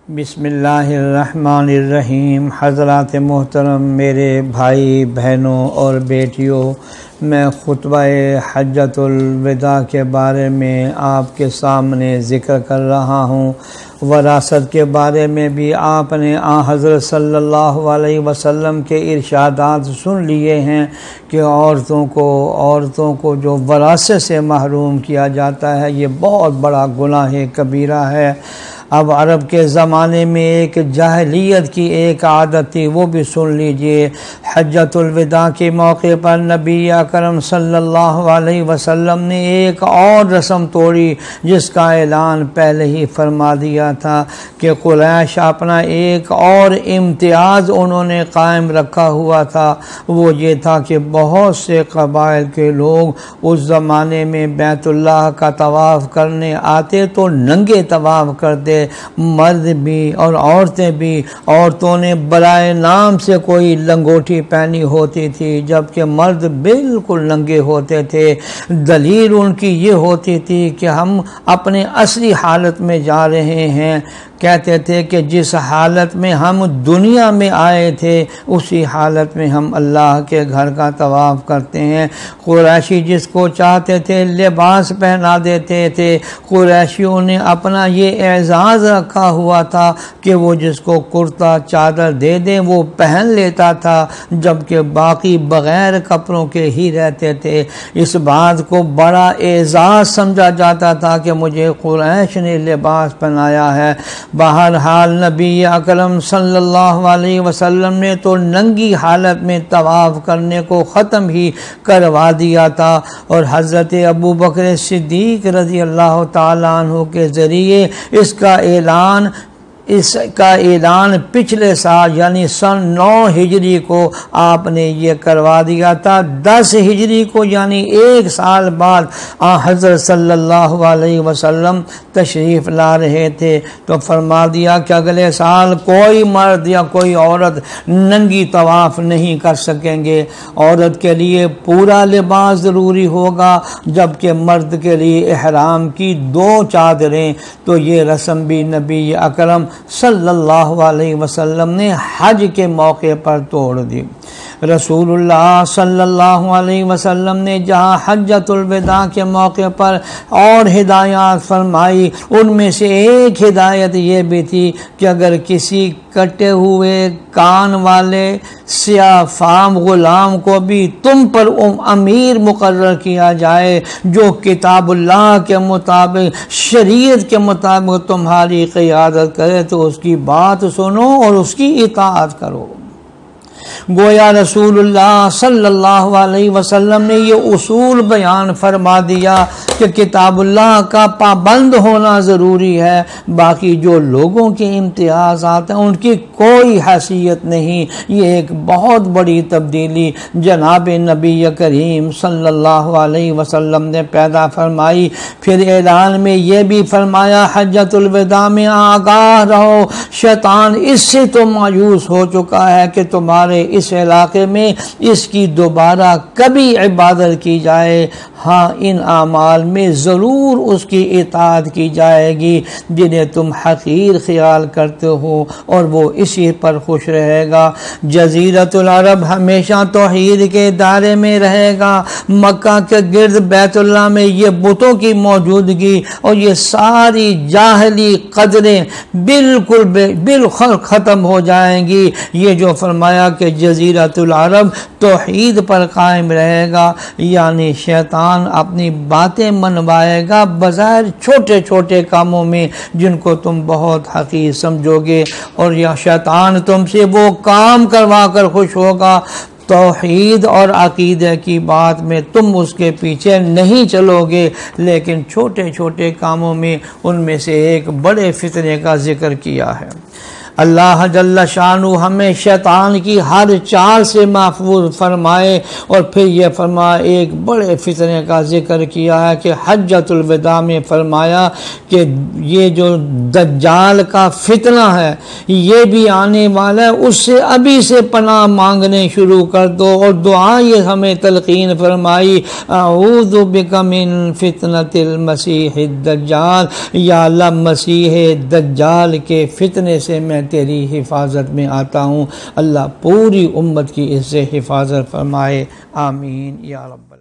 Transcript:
بسم اللہ الرحمن الرحیم۔ حضرات محترم، میرے بھائی بہنوں اور بیٹیوں، میں خطبہ حجۃ الوداع کے بارے میں آپ کے سامنے ذکر کر رہا ہوں۔ وراثت کے بارے میں بھی آپ نے حضرت صلی اللہ علیہ وسلم کے ارشادات سن لیے ہیں کہ عورتوں کو جو وراثت سے محروم کیا جاتا ہے یہ بہت بڑا گناہ کبیرہ ہے۔ اب عرب کے زمانے میں ایک جاہلیت کی ایک عادت تھی، وہ بھی سن لیجئے۔ حجۃ الوداع کے موقع پر نبی اکرم صلی اللہ علیہ وسلم نے ایک اور رسم توڑی، جس کا اعلان پہلے ہی فرما دیا تھا کہ قریش اپنا ایک اور امتیاز انہوں نے قائم رکھا ہوا تھا۔ وہ یہ تھا کہ بہت سے قبائل کے لوگ اس زمانے میں بیت اللہ کا طواف کرنے آتے تو ننگے طواف کرتے، مرد بھی اور عورتیں بھی۔ عورتوں نے برائے نام سے کوئی لنگوٹی پہنی ہوتی تھی، جبکہ مرد بالکل ننگے ہوتے تھے۔ دلیل ان کی یہ ہوتی تھی کہ ہم اپنے اصلی حالت میں جا رہے ہیں۔ کہتے تھے کہ جس حالت میں ہم دنیا میں آئے تھے اسی حالت میں ہم اللہ کے گھر کا طواف کرتے ہیں۔ قریشی جس کو چاہتے تھے لباس پہنا دیتے تھے۔ قریشیوں نے اپنا یہ اعزاز رکھا ہوا تھا کہ وہ جس کو کرتا چادر دے دیں وہ پہن لیتا تھا، جبکہ باقی بغیر کپڑوں کے ہی رہتے تھے۔ اس بات کو بڑا اعزاز سمجھا جاتا تھا کہ مجھے قریش نے لباس پہنایا ہے۔ بہرحال نبی اکرم صلی اللہ علیہ وسلم نے تو ننگی حالت میں طواف کرنے کو ختم ہی کروا دیا تھا، اور حضرت ابوبکر صدیق رضی اللہ تعالیٰ عنہ کے ذریعے اس کا اعلان پچھلے سال یعنی سن 9 ہجری کو آپ نے یہ کروا دیا تھا۔ 10 ہجری کو یعنی ایک سال بعد حضرت صلی اللہ علیہ وسلم تشریف لا رہے تھے تو فرما دیا کہ اگلے سال کوئی مرد یا کوئی عورت ننگی طواف نہیں کر سکیں گے۔ عورت کے لیے پورا لباس ضروری ہوگا، جبکہ مرد کے لیے احرام کی 2 چادریں۔ تو یہ رسم بھی نبی اکرم صلی اللہ علیہ وسلم نے حج کے موقع پر توڑ دی۔ رسول اللہ صلی اللہ علیہ وسلم نے جہاں حجۃ الوداع کے موقع پر اور ہدایات فرمائی، ان میں سے ایک ہدایت یہ بھی تھی کہ اگر کسی کٹے ہوئے کان والے سیاہ فام غلام کو بھی تم پر امیر مقرر کیا جائے جو کتاب اللہ کے مطابق شریعت کے مطابق تمہاری قیادت کرے تو اس کی بات سنو اور اس کی اطاعت کرو۔ گویا رسول اللہ صلی اللہ علیہ وسلم نے یہ اصول بیان فرما دیا کہ کتاب اللہ کا پابند ہونا ضروری ہے، باقی جو لوگوں کے امتیازات ہیں ان کی کوئی حیثیت نہیں۔ یہ ایک بہت بڑی تبدیلی جناب نبی کریم صلی اللہ علیہ وسلم نے پیدا فرمائی۔ پھر اعلان میں یہ بھی فرمایا حجۃ الوداع میں آگاہ رہو، شیطان اس سے تو مایوس ہو چکا ہے کہ تمہارے اس علاقے میں اس کی دوبارہ کبھی عبادت کی جائے۔ ہاں، ان اعمال میں ضرور اس کی اطاعت کی جائے گی جنہیں تم حقیر خیال کرتے ہو، اور وہ اسی پر خوش رہے گا۔ جزیرۃ العرب ہمیشہ توحید کے دائرے میں رہے گا۔ مکہ کے گرد بیت اللہ میں یہ بتوں کی موجودگی اور یہ ساری جاہلی قدریں بالکل ختم ہو جائیں گی۔ یہ جو فرمایا کہ جزیرۃ العرب توحید پر قائم رہے گا، یعنی شیطان اپنی باتیں منوائے گا بظاہر چھوٹے چھوٹے کاموں میں جن کو تم بہت حقیر سمجھو گے، اور یا شیطان تم سے وہ کام کروا کر خوش ہوگا توحید اور عقیدے کی بات میں تم اس کے پیچھے نہیں چلو گے، لیکن چھوٹے چھوٹے کاموں میں ان میں سے ایک بڑے فتنے کا ذکر کیا ہے۔ اللہ جل شانہ ہمیں شیطان کی ہر چال سے محفوظ فرمائے۔ اور پھر یہ فرمایا، ایک بڑے فتنے کا ذکر کیا ہے کہ حجۃ الوداع میں فرمایا کہ یہ جو دجال کا فتنہ ہے یہ بھی آنے والا ہے، اس سے ابھی سے پناہ مانگنے شروع کر دو۔ اور دعا یہ ہمیں تلقین فرمائی، اعوذ بک من فتنۃ المسیح الدجال، یا اللہ مسیح دجال کے فتنے سے میں تیری حفاظت میں آتا ہوں۔ اللہ پوری امت کی اس سے حفاظت فرمائے، آمین یا رب۔